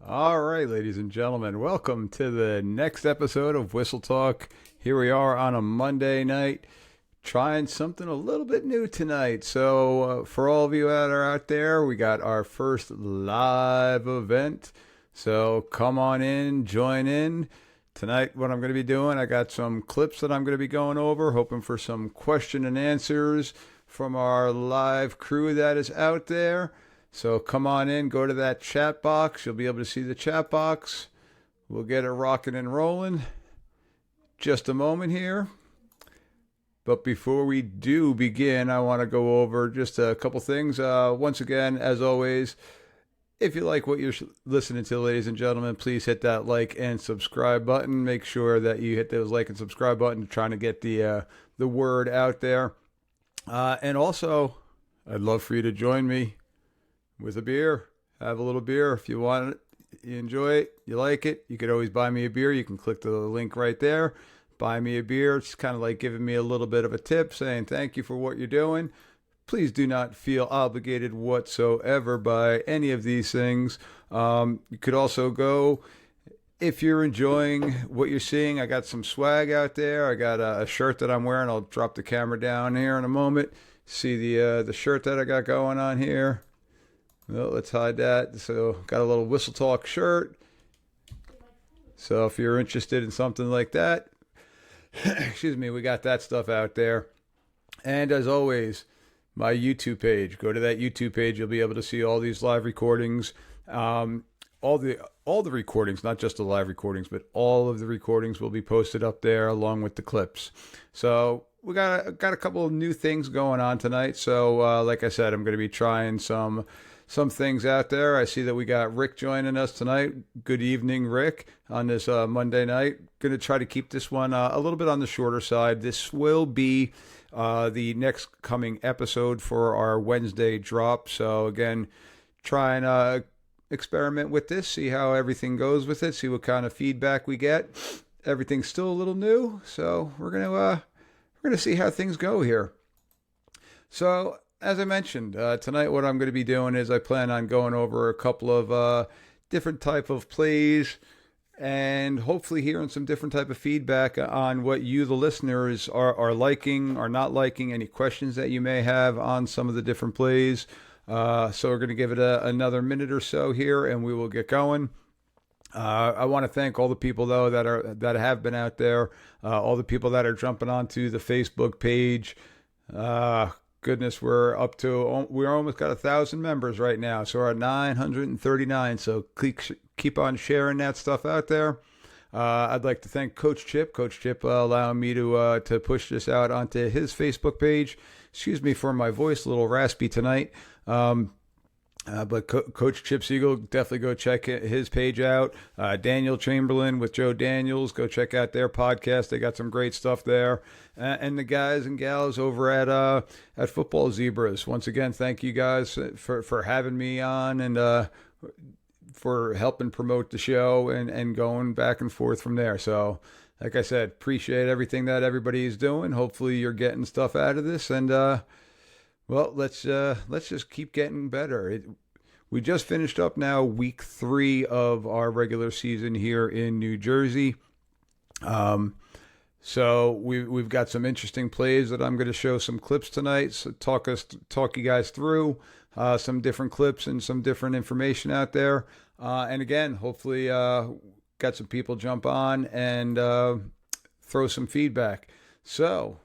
All right, ladies and gentlemen, welcome to the next episode of Whistle Talk. Here we are on a Monday night, trying something a little bit new tonight. So, for all of you that are out there, we got our first live event. So, come on in, join in. Tonight, what I'm going to be doing, I got some clips that I'm going to be going over, hoping for some question and answers from our live crew that is out there. So come on in, go to that chat box. You'll be able to see the chat box. We'll get it rocking and rolling. Just a moment here. But before we do begin, I want to go over just a couple things. Once again, as always, if you like what you're listening to, ladies and gentlemen, please hit that like and subscribe button. Make sure that you hit those like and subscribe button, trying to get the word out there. And also, I'd love for you to join me with a beer. Have a little beer if you want it, you enjoy it, you like it. You could always buy me a beer. You can click the link right there. Buy me a beer. It's kind of like giving me a little bit of a tip, saying thank you for what you're doing. Please do not feel obligated whatsoever by any of these things. You could also go, if you're enjoying what you're seeing, I got some swag out there. I got a shirt that I'm wearing. I'll drop the camera down here in a moment. See the shirt that I got going on here. Well, let's hide that. So, got a little Whistle Talk shirt. So, if you're interested in something like that, excuse me, we got that stuff out there. And as always, my YouTube page. Go to that YouTube page. You'll be able to see all these live recordings. All the recordings, not just the live recordings, but all of the recordings will be posted up there along with the clips. So, we got a couple of new things going on tonight. So, like I said, I'm going to be trying some things out there. I see that we got Rick joining us tonight. Good evening, Rick, on this Monday night. Going to try to keep this one a little bit on the shorter side. This will be the next coming episode for our Wednesday drop. So again, try and experiment with this, see how everything goes with it, see what kind of feedback we get. Everything's still a little new, so we're gonna see how things go here. So, as I mentioned, tonight what I'm going to be doing is I plan on going over a couple of different type of plays and hopefully hearing some different type of feedback on what you, the listeners, are liking or not liking, any questions that you may have on some of the different plays. So we're going to give it another minute or so here and we will get going. I want to thank all the people, though, that have been out there, all the people that are jumping onto the Facebook page. Goodness, we're almost got 1,000 members right now, so we're at 939. So keep on sharing that stuff out there. I'd like to thank Coach Chip allowing me to push this out onto his Facebook page. Excuse me for my voice, a little raspy tonight. But Coach Chip Siegel, definitely go check his page out. Daniel Chamberlain with Joe Daniels, go check out their podcast. They got some great stuff there. And the guys and gals over at Football Zebras. Once again, thank you guys for having me on and for helping promote the show and going back and forth from there. So, like I said, appreciate everything that everybody is doing. Hopefully you're getting stuff out of this and well, let's just keep getting better. We just finished up now week 3 of our regular season here in New Jersey. So we've got some interesting plays that I'm going to show some clips tonight. So talk you guys through some different clips and some different information out there. And again, hopefully got some people jump on and throw some feedback. So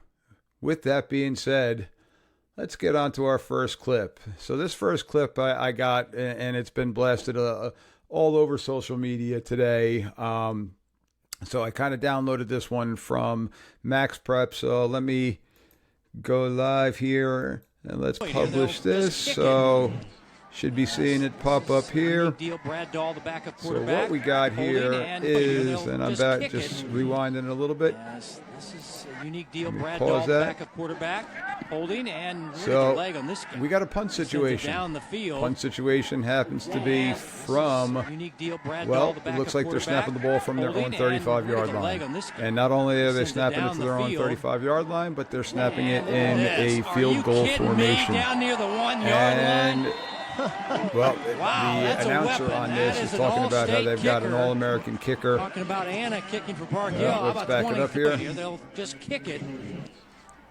with that being said, let's get on to our first clip. So this first clip I got, and it's been blasted all over social media today. So I kind of downloaded this one from Max Prep. So let me go live here and let's publish this. So should be seeing it pop up here. So what we got here is, and I'm back, just rewinding a little bit. This is a unique deal. Brad Pause Dahl, that. backup quarterback, holding, and So the leg on this guy. we got a punt situation. Down the field. Punt situation happens to be from, Unique deal. Brad well, Dahl, the it looks like they're snapping the ball from their own holding, 35-yard and line. on this guy. And not only are they Sends it snapping it down to the their own field. 35-yard line, but they're snapping it in Yes. a field goal Are you kidding me? formation. Down near the 1-yard And line. Well, Wow, the that's a announcer weapon. on That this is is an talking about how all-state they've got an kicker. All-American kicker. Talking about Anna kicking for Park Hill. Yeah, How let's about back it up 23? here. They'll just kick it.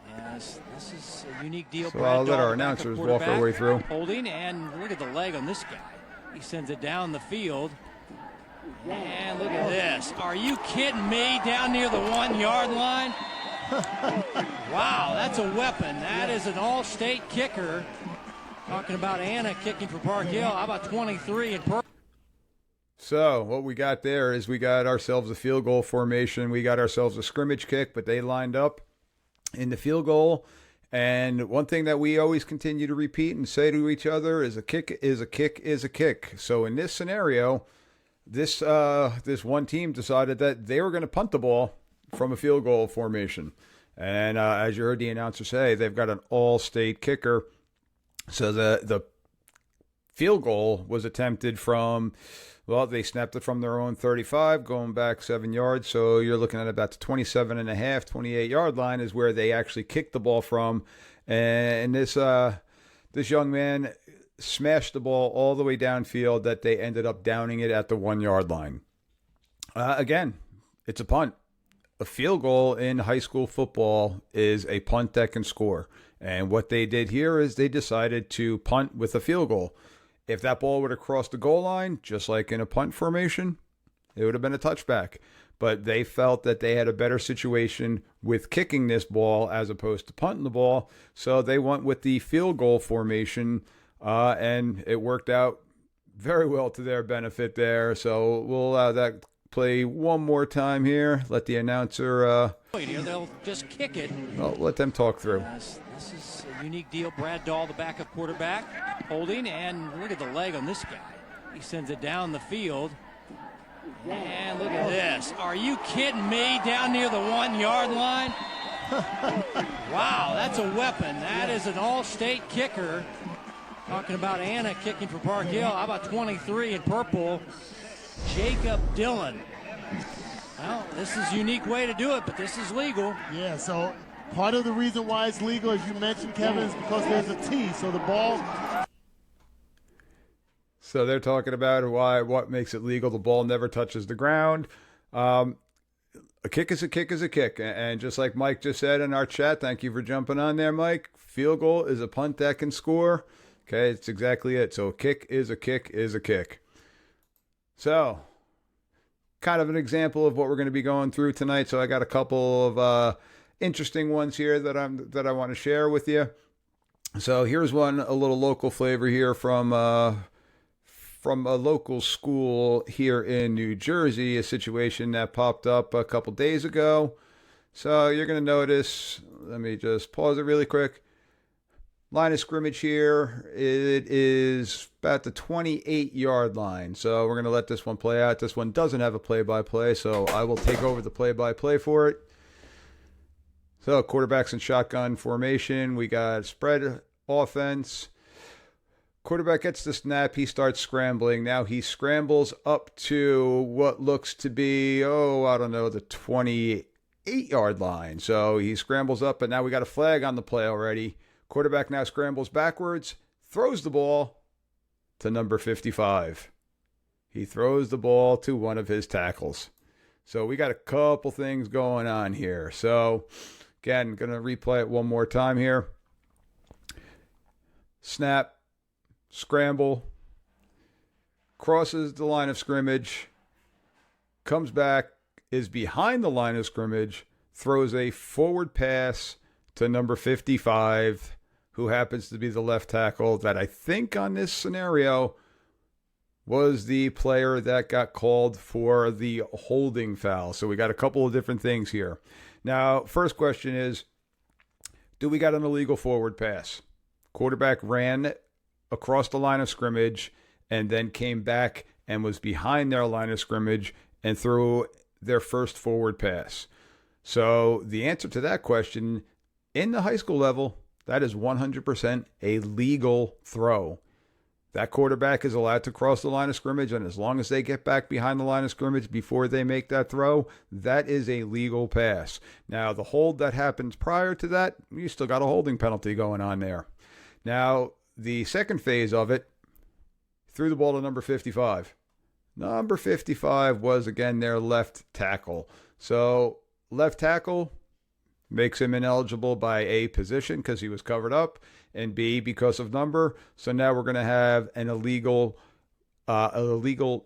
Yes, this is a unique deal. So Brad I'll let Dahl, our the backup announcers walk our quarterback, way through. holding, and look at the leg on this guy. He sends it down the field. And look at this. Are you kidding me? Down near the 1 yard line? Wow, that's a weapon. That is an all-state kicker. Talking about Anna kicking for Park Hill. How about 23 in purple? So what we got there is we got ourselves a field goal formation. We got ourselves a scrimmage kick, but they lined up in the field goal. And one thing that we always continue to repeat and say to each other is a kick is a kick is a kick. So in this scenario, this one team decided that they were going to punt the ball from a field goal formation. And as you heard the announcer say, they've got an all-state kicker. So the field goal was attempted from, well, they snapped it from their own 35, going back 7 yards. So you're looking at about the 27 and a half, 28-yard line is where they actually kicked the ball from. And this young man smashed the ball all the way downfield that they ended up downing it at the 1 yard line. Again, it's a punt. A field goal in high school football is a punt that can score. And what they did here is they decided to punt with a field goal. If that ball would have crossed the goal line, just like in a punt formation, it would have been a touchback. But they felt that they had a better situation with kicking this ball as opposed to punting the ball. So they went with the field goal formation, and it worked out very well to their benefit there. So we'll allow that play one more time here. Let the announcer... They'll just kick it. Well, let them talk through. Yes, this is a unique deal. Brad Dahl, the backup quarterback, holding, and look at the leg on this guy. He sends it down the field. And look at this. Are you kidding me? Down near the 1 yard line? Wow, that's a weapon. That is an all-state kicker. Talking about Anna kicking for Park Hill. How about 23 in purple? Jacob Dillon. Well, this is a unique way to do it, but this is legal. Yeah, so part of the reason why it's legal, as you mentioned, Kevin, is because there's a T. So the ball... So they're talking about what makes it legal. The ball never touches the ground. A kick is a kick is a kick. And just like Mike just said in our chat, thank you for jumping on there, Mike. Field goal is a punt that can score. Okay, it's exactly it. So a kick is a kick is a kick. So, kind of an example of what we're going to be going through tonight. So I got a couple of interesting ones here that I want to share with you. So here's one, a little local flavor here from a local school here in New Jersey, a situation that popped up a couple days ago. So you're going to notice, let me just pause it really quick. Line of scrimmage here, it is about the 28-yard line. So we're going to let this one play out. This one doesn't have a play-by-play, so I will take over the play-by-play for it. So quarterbacks in shotgun formation. We got spread offense. Quarterback gets the snap. He starts scrambling. Now he scrambles up to what looks to be, the 28-yard line. So he scrambles up, but now we got a flag on the play already. Quarterback now scrambles backwards, throws the ball to number 55. He throws the ball to one of his tackles. So we got a couple things going on here. So again, going to replay it one more time here. Snap, scramble, crosses the line of scrimmage, comes back, is behind the line of scrimmage, throws a forward pass to number 55, who happens to be the left tackle that I think on this scenario was the player that got called for the holding foul. So we got a couple of different things here. Now, first question is, do we got an illegal forward pass? Quarterback ran across the line of scrimmage and then came back and was behind their line of scrimmage and threw their first forward pass. So the answer to that question, in the high school level, that is 100% a legal throw. That quarterback is allowed to cross the line of scrimmage, and as long as they get back behind the line of scrimmage before they make that throw, that is a legal pass. Now, the hold that happens prior to that, you still got a holding penalty going on there. Now, the second phase of it, threw the ball to number 55. Number 55 was, again, their left tackle. So left tackle makes him ineligible by A, position because he was covered up, and B, because of number. So now we're going to have an illegal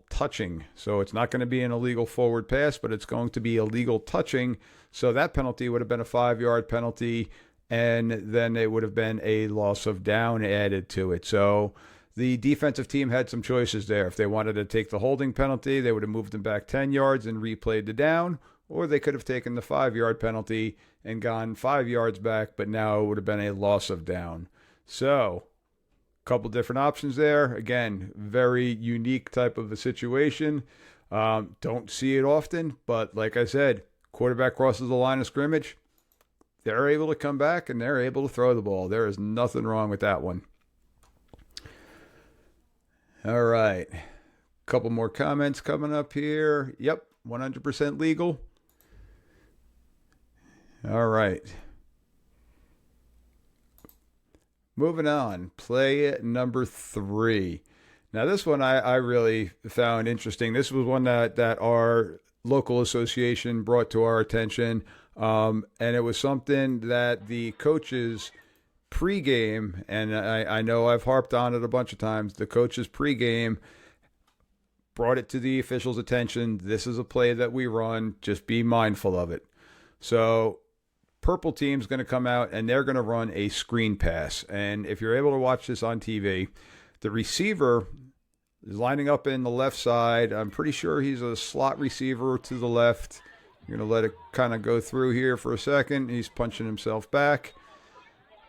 touching. So it's not going to be an illegal forward pass, but it's going to be illegal touching. So that penalty would have been a 5-yard penalty, and then it would have been a loss of down added to it. So the defensive team had some choices there. If they wanted to take the holding penalty, they would have moved them back 10 yards and replayed the down, or they could have taken the 5-yard penalty and gone 5 yards back, but now it would have been a loss of down. So a couple different options there. Again, very unique type of a situation. Don't see it often, but like I said, quarterback crosses the line of scrimmage, they're able to come back and they're able to throw the ball. There is nothing wrong with that one. All right. Couple more comments coming up here. Yep, 100% legal. All right. Moving on. Play number 3. Now, this one I really found interesting. This was one that our local association brought to our attention. And it was something that the coaches pregame, and I know I've harped on it a bunch of times, the coaches pregame brought it to the officials' attention. This is a play that we run. Just be mindful of it. So purple team's going to come out and they're going to run a screen pass. And if you're able to watch this on TV, the receiver is lining up in the left side. I'm pretty sure he's a slot receiver to the left. You're going to let it kind of go through here for a second. He's punching himself back.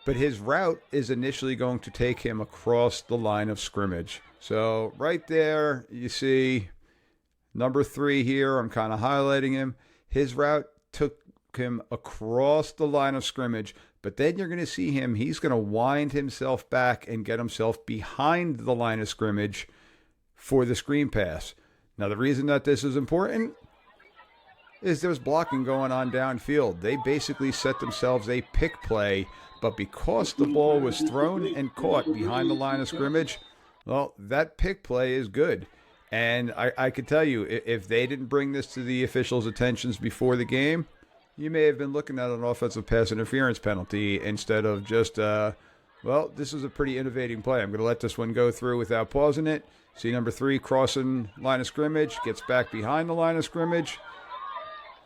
But his route is initially going to take him across the line of scrimmage. So right there, you see number 3 here. I'm kind of highlighting him. His route took him across the line of scrimmage. But then you're going to see him. He's going to wind himself back and get himself behind the line of scrimmage for the screen pass. Now, the reason that this is important is there's blocking going on downfield. They basically set themselves a pick play, but because the ball was thrown and caught behind the line of scrimmage, well, that pick play is good. And I can tell you, if they didn't bring this to the officials' attentions before the game, you may have been looking at an offensive pass interference penalty instead of just, well, this is a pretty innovating play. I'm going to let this one go through without pausing it. See number 3 crossing line of scrimmage, gets back behind the line of scrimmage.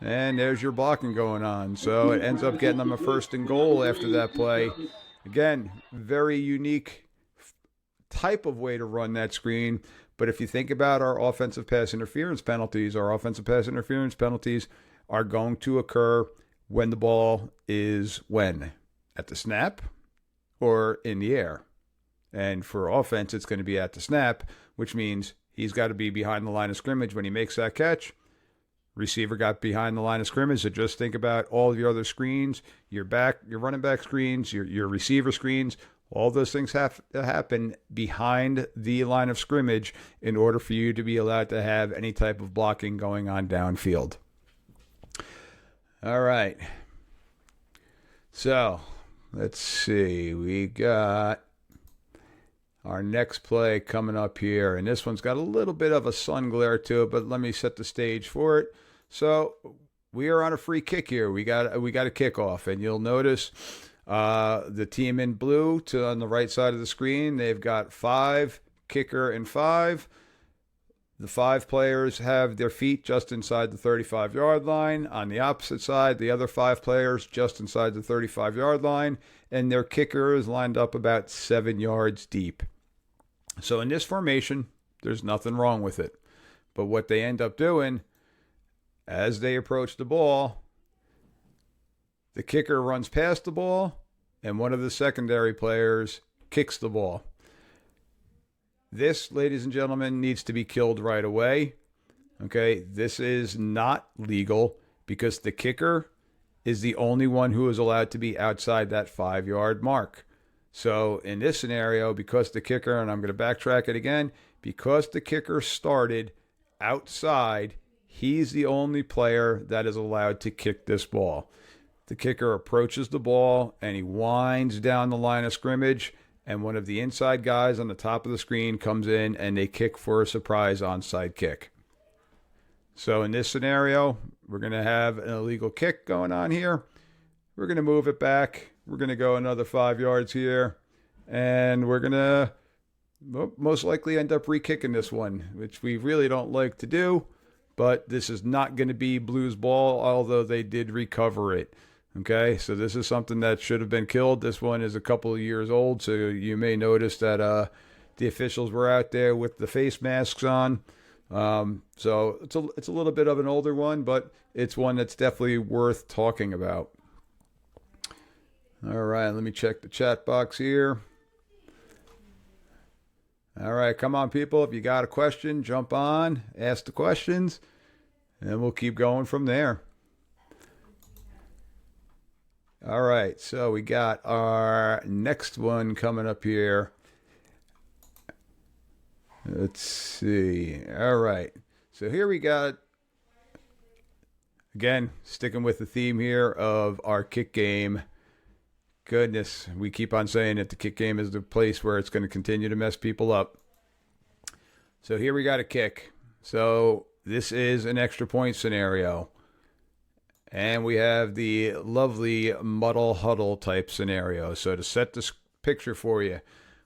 And there's your blocking going on. So it ends up getting them a 1st and goal after that play. Again, very unique type of way to run that screen. But if you think about our offensive pass interference penalties are going to occur when the ball is when? At the snap or in the air? And for offense, it's going to be at the snap, which means he's got to be behind the line of scrimmage when he makes that catch. Receiver got behind the line of scrimmage, so just think about all of your other screens, your running back screens, your receiver screens. All those things have to happen behind the line of scrimmage in order for you to be allowed to have any type of blocking going on downfield. All right. So, let's see. We got our next play coming up here, and this one's got a little bit of a sun glare to it, but let me set the stage for it. So we are on a free kick here. We got a kickoff, and you'll notice the team in blue on the right side of the screen, they've got 5, kicker and 5. The 5 players have their feet just inside the 35-yard line. On the opposite side, the other 5 players just inside the 35-yard line, and their kicker is lined up about 7 yards deep. So in this formation, there's nothing wrong with it. But what they end up doing, as they approach the ball, the kicker runs past the ball, and one of the secondary players kicks the ball. This, ladies and gentlemen, needs to be killed right away. Okay, this is not legal because the kicker is the only one who is allowed to be outside that 5-yard mark. So in this scenario, because the kicker, and I'm going to backtrack it again, because the kicker started outside, he's the only player that is allowed to kick this ball. The kicker approaches the ball and he winds down the line of scrimmage, and one of the inside guys on the top of the screen comes in and they kick for a surprise onside kick. So in this scenario, we're going to have an illegal kick going on here. We're going to move it back. We're going to go another 5 yards here, and we're going to most likely end up re-kicking this one, which we really don't like to do, but this is not going to be Blues ball, although they did recover it. Okay, so this is something that should have been killed. This one is a couple of years old, so you may notice that the officials were out there with the face masks on. So it's a little bit of an older one, but it's one that's definitely worth talking about. All right, let me check the chat box here. All right, come on, people. If you got a question, jump on, ask the questions, and we'll keep going from there. All right, so we got our next one coming up here. Let's see. All right. So here we got, again, sticking with the theme here of our kick game. Goodness, we keep on saying that the kick game is the place where it's going to continue to mess people up. So here we got a kick. So this is an extra point scenario. And we have the lovely muddle huddle type scenario. So to set this picture for you,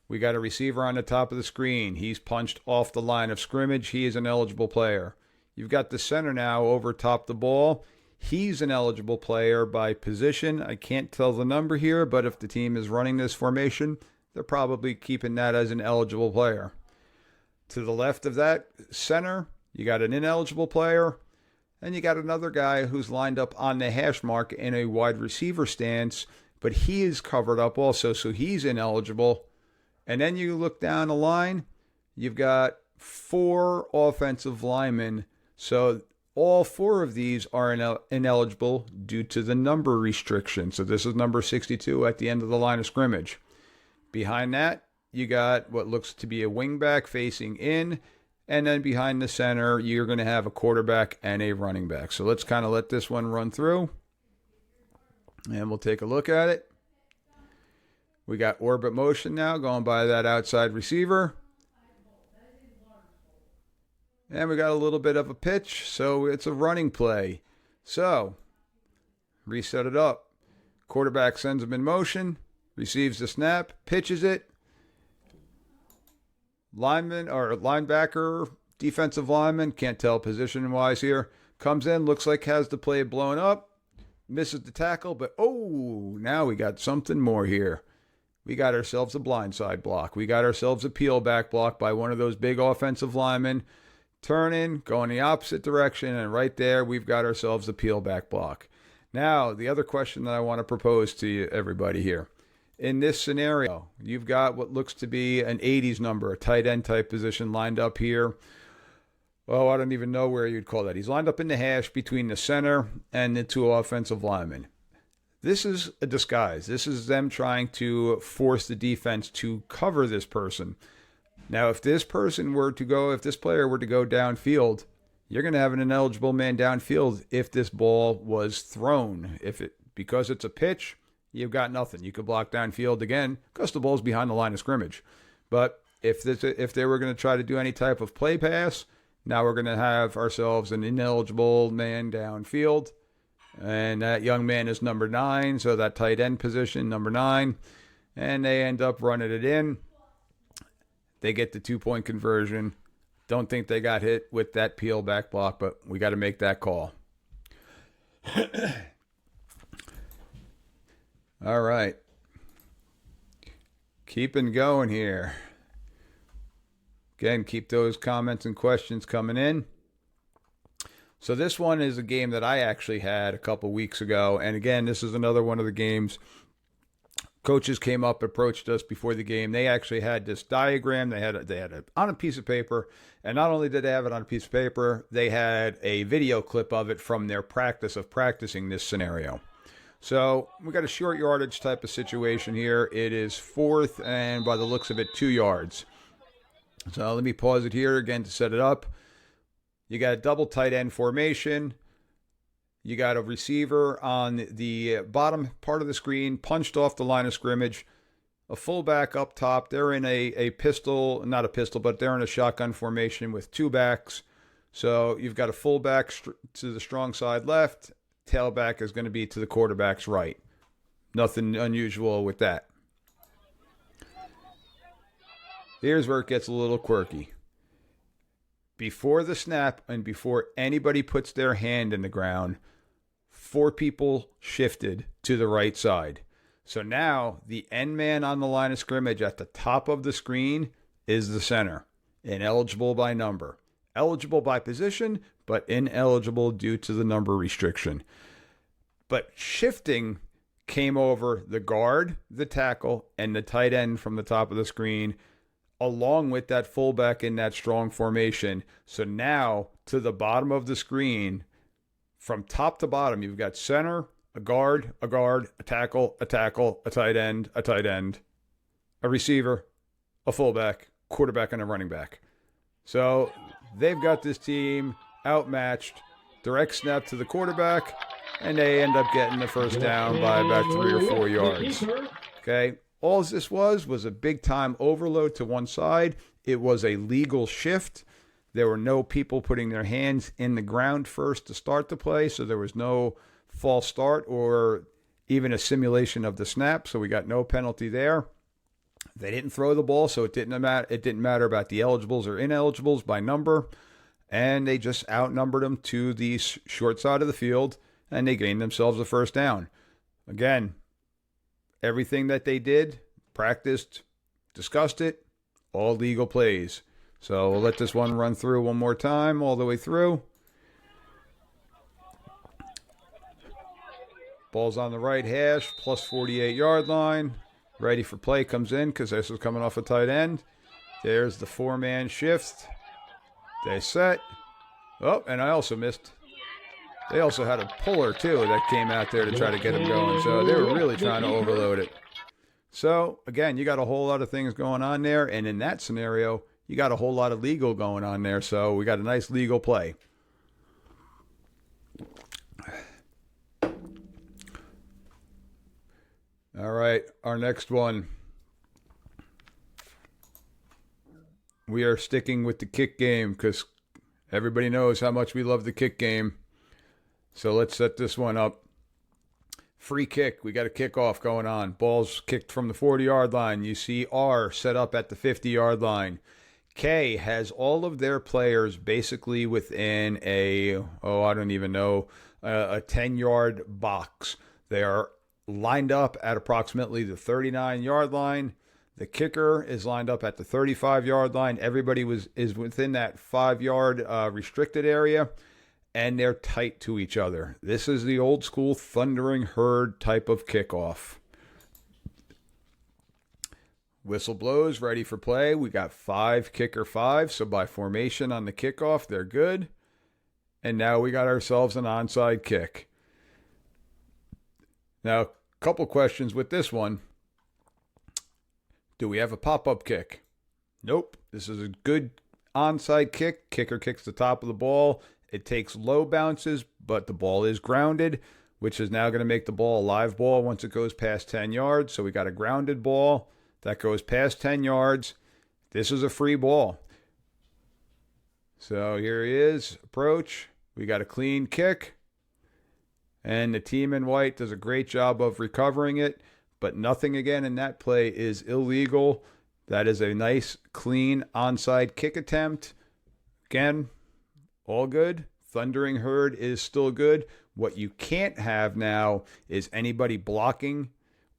we got a receiver on the top of the screen. He's punched off the line of scrimmage. He is an eligible player. You've got the center now over top the ball. He's an eligible player by position. I can't tell the number here, but if the team is running this formation, they're probably keeping that as an eligible player. To the left of that center, you got an ineligible player, and you got another guy who's lined up on the hash mark in a wide receiver stance, but he is covered up also, so he's ineligible. And then you look down the line, you've got 4 offensive linemen. So all 4 of these are ineligible due to the number restriction. So this is number 62 at the end of the line of scrimmage. Behind that, you got what looks to be a wingback facing in. And then behind the center, you're going to have a quarterback and a running back. So let's kind of let this one run through. And we'll take a look at it. We got orbit motion now going by that outside receiver. And we got a little bit of a pitch, so it's a running play. So, reset it up. Quarterback sends him in motion, receives the snap, pitches it. Lineman or linebacker, defensive lineman, can't tell position-wise here, comes in, looks like has the play blown up, misses the tackle, but now we got something more here. We got ourselves a blindside block. We got ourselves a peel back block by one of those big offensive linemen. Turning, going the opposite direction, and right there we've got ourselves a peel back block. Now, the other question that I want to propose to you, everybody here. In this scenario, you've got what looks to be an 80s number, a tight end type position lined up here. Oh, I don't even know where you'd call that. He's lined up in the hash between the center and the 2 offensive linemen. This is a disguise. This is them trying to force the defense to cover this person. Now, if this player were to go downfield, you're going to have an ineligible man downfield if this ball was thrown. Because it's a pitch, you've got nothing. You could block downfield again because the ball's behind the line of scrimmage. But if they were going to try to do any type of play pass, now we're going to have ourselves an ineligible man downfield. And that young man is number 9, so that tight end position, number 9. And they end up running it in. They get the 2-point conversion. Don't think they got hit with that peel back block, but we got to make that call. All right. Keeping going here. Again, keep those comments and questions coming in. So this one is a game that I actually had a couple weeks ago. And again, this is another one of the games. Coaches came up, approached us before the game. They actually had this diagram. They had it on a piece of paper. And not only did they have it on a piece of paper, they had a video clip of it from their practice of practicing this scenario. So we got a short yardage type of situation here. It is 4th and by the looks of it, 2 yards. So let me pause it here again to set it up. You got a double tight end formation. You got a receiver on the bottom part of the screen, punched off the line of scrimmage. a fullback up top. They're in a pistol, not a pistol, but they're in a shotgun formation with two backs. So you've got a fullback to the strong side left. Tailback is going to be to the quarterback's right. Nothing unusual with that. Here's where it gets a little quirky. Before the snap and before anybody puts their hand in the ground, 4 people shifted to the right side. So now the end man on the line of scrimmage at the top of the screen is the center, ineligible by number. Eligible by position, but ineligible due to the number restriction. But shifting came over the guard, the tackle, and the tight end from the top of the screen, along with that fullback in that strong formation. So now to the bottom of the screen, from top to bottom, you've got center, a guard, a tackle, a tight end, a receiver, a fullback, quarterback, and a running back. So they've got this team outmatched. Direct snap to the quarterback, and they end up getting the first down by about 3 or 4 yards. Okay? All this was a big-time overload to one side. It was a legal shift. There were no people putting their hands in the ground first to start the play, so there was no false start or even a simulation of the snap, so we got no penalty there. They didn't throw the ball, so it didn't matter about the eligibles or ineligibles by number, and they just outnumbered them to the short side of the field, and they gained themselves a first down. Again, everything that they did, practiced, discussed it, all legal plays. So we'll let this one run through one more time, all the way through. Ball's on the right hash, plus 48-yard line. Ready for play comes in because this is coming off a tight end. There's the 4-man shift. They set. Oh, and I also missed. They also had a puller, too, that came out there to try to get them going. So they were really trying to overload it. So, again, you got a whole lot of things going on there. And in that scenario, you got a whole lot of legal going on there. So we got a nice legal play. All right, our next one. We are sticking with the kick game because everybody knows how much we love the kick game. So let's set this one up. Free kick. We got a kickoff going on. Ball's kicked from the 40-yard line. You see R set up at the 50-yard line. K has all of their players basically within a 10-yard box. They are lined up at approximately the 39-yard line. The kicker is lined up at the 35-yard line. Everybody is within that 5-yard restricted area, and they're tight to each other. This is the old school thundering herd type of kickoff. Whistle blows, ready for play. We got 5, kicker 5, so by formation on the kickoff, they're good. And now we got ourselves an onside kick. Now, a couple questions with this one. Do we have a pop-up kick? Nope. This is a good onside kick. Kicker kicks the top of the ball. It takes low bounces, but the ball is grounded, which is now going to make the ball a live ball once it goes past 10 yards. So we got a grounded ball that goes past 10 yards. This is a free ball. So here he is. Approach. We got a clean kick. And the team in white does a great job of recovering it. But nothing again in that play is illegal. That is a nice, clean, onside kick attempt. Again, all good. Thundering herd is still good. What you can't have now is anybody blocking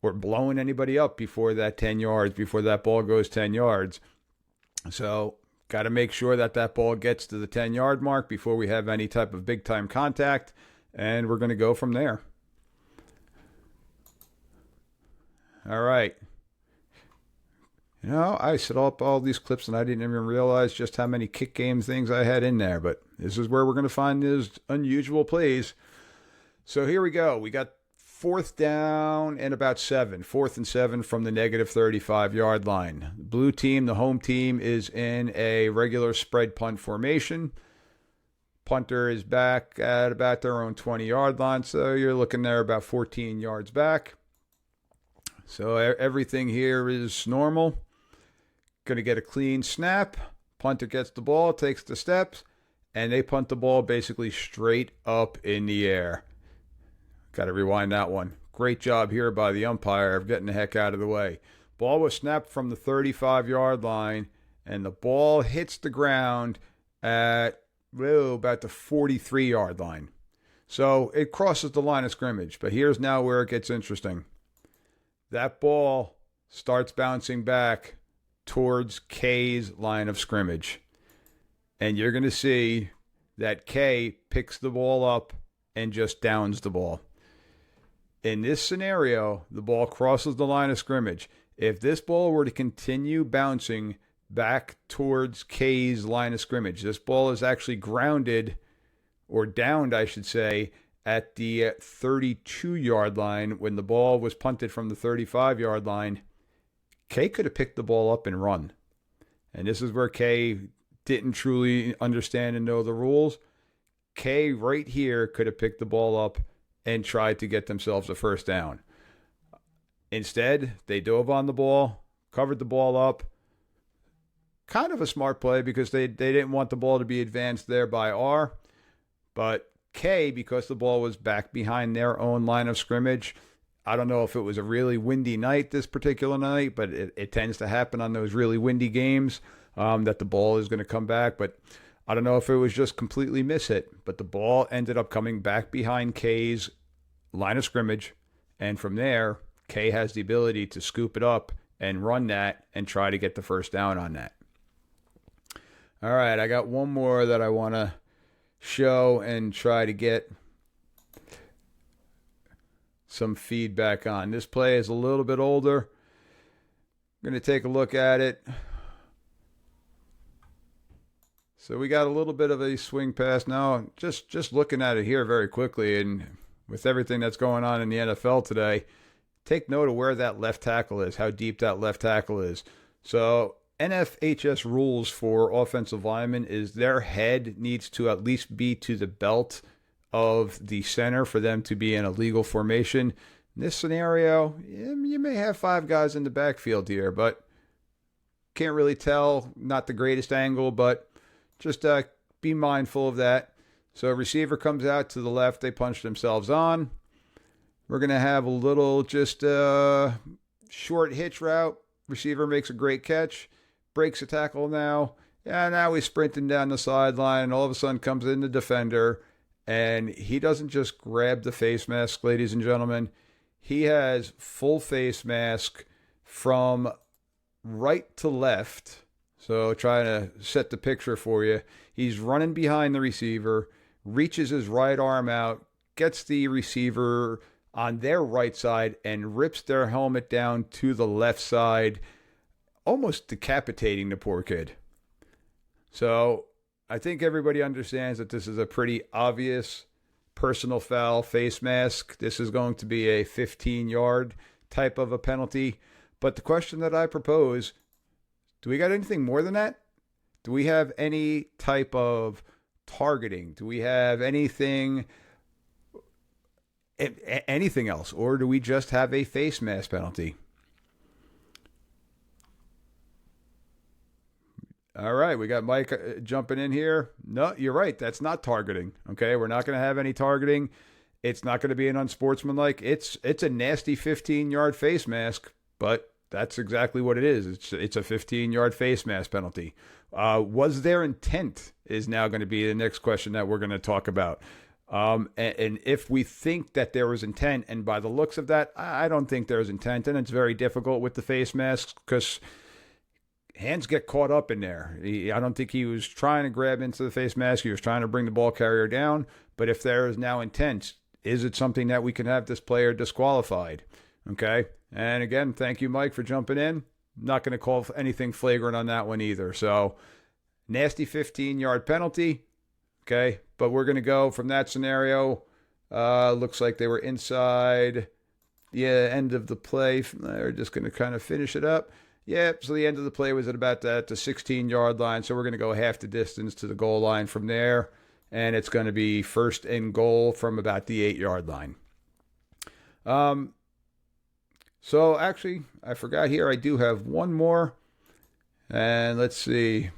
or blowing anybody up before that 10 yards, before that ball goes 10 yards. So got to make sure that that ball gets to the 10-yard mark before we have any type of big-time contact. And we're going to go from there. All right. You know, I set up all these clips and I didn't even realize just how many kick game things I had in there. But this is where we're going to find those unusual plays. So here we go. We got 4th down and about 7. 4th and 7 from the negative 35-yard line. The blue team, the home team, is in a regular spread punt formation. Punter is back at about their own 20-yard line, so you're looking there about 14 yards back. So everything here is normal. Going to get a clean snap. Punter gets the ball, takes the steps, and they punt the ball basically straight up in the air. Got to rewind that one. Great job here by the umpire of getting the heck out of the way. Ball was snapped from the 35-yard line, and the ball hits the ground at about the 43-yard line. So it crosses the line of scrimmage. But here's now where it gets interesting. That ball starts bouncing back towards K's line of scrimmage. And you're going to see that K picks the ball up and just downs the ball. In this scenario, the ball crosses the line of scrimmage. If this ball were to continue bouncing back towards K's line of scrimmage, this ball is actually grounded, or downed, I should say, at the 32-yard line when the ball was punted from the 35-yard line. K could have picked the ball up and run. And this is where K didn't truly understand and know the rules. K right here could have picked the ball up and tried to get themselves a first down. Instead, they dove on the ball, covered the ball up. Kind of a smart play because they didn't want the ball to be advanced there by R. But K, because the ball was back behind their own line of scrimmage, I don't know if it was a really windy night this particular night, but it tends to happen on those really windy games that the ball is going to come back. But I don't know if it was just completely mishit, but the ball ended up coming back behind K's line of scrimmage. And from there, K has the ability to scoop it up and run that and try to get the first down on that. All right, I got one more that I want to show and try to get some feedback on. This play is a little bit older. I'm going to take a look at it. So we got a little bit of a swing pass now. Just looking at it here very quickly, and with everything that's going on in the NFL today, take note of where that left tackle is, how deep that left tackle is. So NFHS rules for offensive linemen is their head needs to at least be to the belt of the center for them to be in a legal formation. In this scenario, you may have 5 guys in the backfield here, but can't really tell. Not the greatest angle, but just be mindful of that. So receiver comes out to the left. They punch themselves on. We're going to have a little just short hitch route. Receiver makes a great catch. Breaks a tackle now. Yeah, now he's sprinting down the sideline, and all of a sudden comes in the defender. And he doesn't just grab the face mask, ladies and gentlemen. He has full face mask from right to left. So trying to set the picture for you. He's running behind the receiver, reaches his right arm out, gets the receiver on their right side, and rips their helmet down to the left side, almost decapitating the poor kid. So I think everybody understands that this is a pretty obvious personal foul, face mask. This is going to be a 15-yard type of a penalty. But the question that I propose, do we got anything more than that? Do we have any type of targeting? Do we have anything else? Or do we just have a face mask penalty? All right, we got Mike jumping in here. No, you're right. That's not targeting. Okay, we're not going to have any targeting. It's not going to be an unsportsmanlike. It's a nasty 15-yard face mask, but that's exactly what it is. It's a 15-yard face mask penalty. Was there intent is now going to be the next question that we're going to talk about. And if we think that there was intent, and by the looks of that, I don't think there's intent, and it's very difficult with the face masks because hands get caught up in there. I don't think he was trying to grab into the face mask. He was trying to bring the ball carrier down. But if there is now intent, is it something that we can have this player disqualified? Okay. And again, thank you, Mike, for jumping in. Not going to call anything flagrant on that one either. So nasty 15-yard penalty. Okay. But we're going to go from that scenario. Looks like they were inside the end of the play. They're just going to kind of finish it up. Yeah, so the end of the play was at about the 16-yard line. So we're going to go half the distance to the goal line from there. And it's going to be first and goal from about the 8-yard line. So actually, I forgot here. I do have one more. And let's see.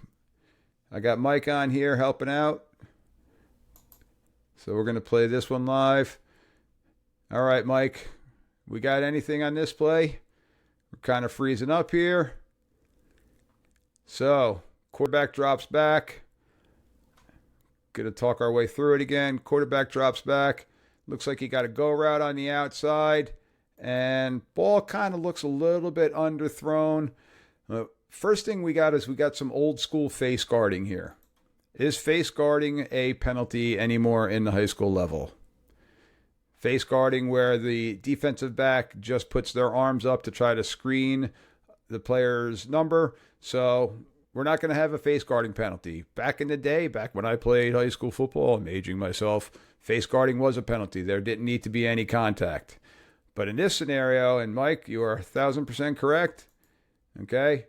I got Mike on here helping out. So we're going to play this one live. All right, Mike. We got anything on this play? We're kind of freezing up here. So, quarterback drops back. Going to talk our way through it again. Quarterback drops back. Looks like he got a go route on the outside. And ball kind of looks a little bit underthrown. First thing we got is we got some old school face guarding here. Is face guarding a penalty anymore in the high school level? Face guarding where the defensive back just puts their arms up to try to screen the player's number. So we're not going to have a face guarding penalty. Back in the day, back when I played high school football, I'm aging myself, face guarding was a penalty. There didn't need to be any contact. But in this scenario, and Mike, you are 1,000% correct. Okay.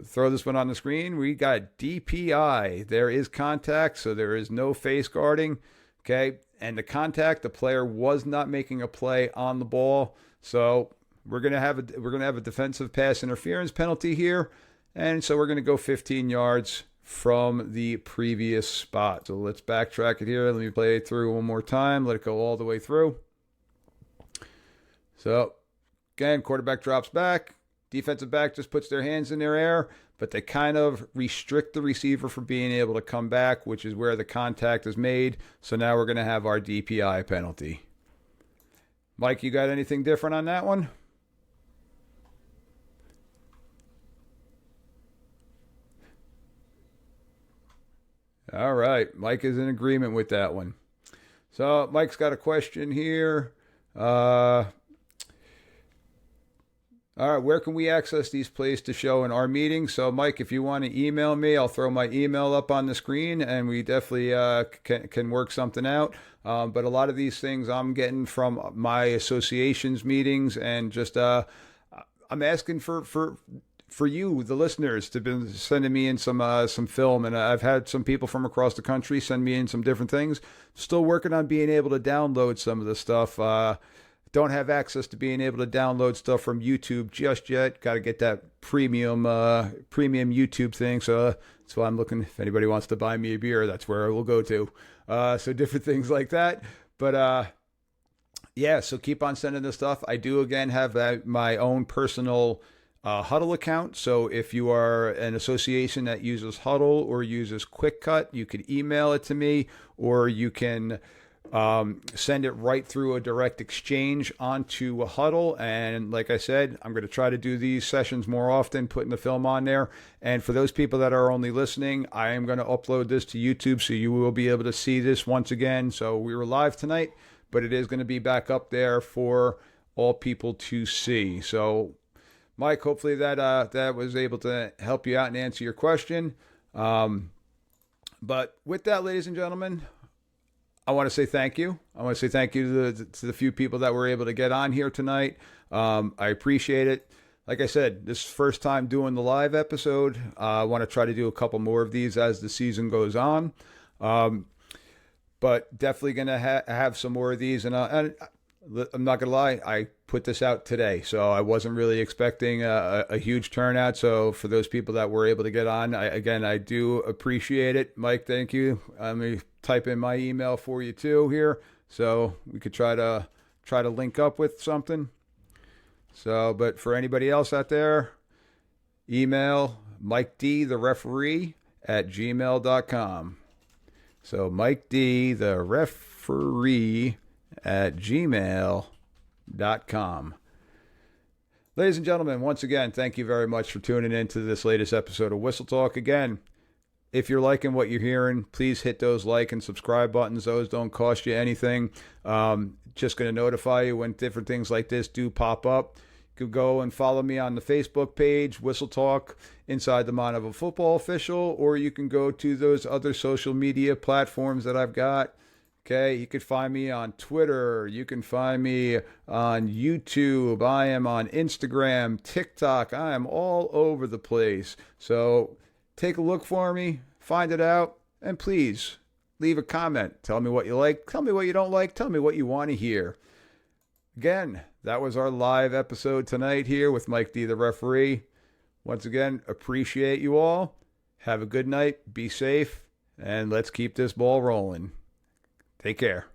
Throw this one on the screen. We got DPI. There is contact, so there is no face guarding. Okay. And the contact, the player was not making a play on the ball. So we're gonna have a defensive pass interference penalty here. And so we're gonna go 15 yards from the previous spot. So let's backtrack it here. Let me play it through one more time. Let it go all the way through. So again, quarterback drops back. Defensive back just puts their hands in their air, but they kind of restrict the receiver from being able to come back, which is where the contact is made. So now we're going to have our DPI penalty. Mike, you got anything different on that one? All right. Mike is in agreement with that one. So Mike's got a question here. All right, where can we access these plays to show in our meeting? So, Mike, if you want to email me, I'll throw my email up on the screen, and we definitely can work something out. But a lot of these things I'm getting from my association's meetings, and just I'm asking for you, the listeners, to be sending me in some film, and I've had some people from across the country send me in some different things. Still working on being able to download some of the stuff. Don't have access to being able to download stuff from YouTube just yet. Got to get that premium YouTube thing. So that's why I'm looking. If anybody wants to buy me a beer, that's where I will go to. So different things like that. But yeah, so keep on sending this stuff. I do again have my own personal Huddle account. So if you are an association that uses Huddle or uses Quick Cut, you can email it to me, or you can send it right through a direct exchange onto a Huddle. And like I said, I'm going to try to do these sessions more often, putting the film on there. And for those people that are only listening, I am going to upload this to YouTube, so you will be able to see this once again. So we were live tonight, but it is going to be back up there for all people to see. So Mike, hopefully that was able to help you out and answer your question. But with that, ladies and gentlemen, I want to say thank you. I want to say thank you to the few people that were able to get on here tonight. I appreciate it. Like I said, this is first time doing the live episode. I want to try to do a couple more of these as the season goes on. But definitely going to have some more of these. And I'm not going to lie, I put this out today, so I wasn't really expecting a huge turnout. So for those people that were able to get on, I do appreciate it. Mike, thank you. Let me type in my email for you too here, so we could try to link up with something. So, but for anybody else out there, email Mike D, the referee, at gmail.com. So Mike D, the referee, at gmail.com. Ladies and gentlemen, once again, thank you very much for tuning in to this latest episode of Whistle Talk. Again, if you're liking what you're hearing, please hit those like and subscribe buttons. Those don't cost you anything. Just going to notify you when different things like this do pop up. You could go and follow me on the Facebook page, Whistle Talk, Inside the Mind of a Football Official, or you can go to those other social media platforms that I've got. Okay, you can find me on Twitter. You can find me on YouTube. I am on Instagram, TikTok. I am all over the place. So take a look for me, find it out, and please leave a comment. Tell me what you like. Tell me what you don't like. Tell me what you want to hear. Again, that was our live episode tonight here with Mike D, the referee. Once again, appreciate you all. Have a good night. Be safe. And let's keep this ball rolling. Take care.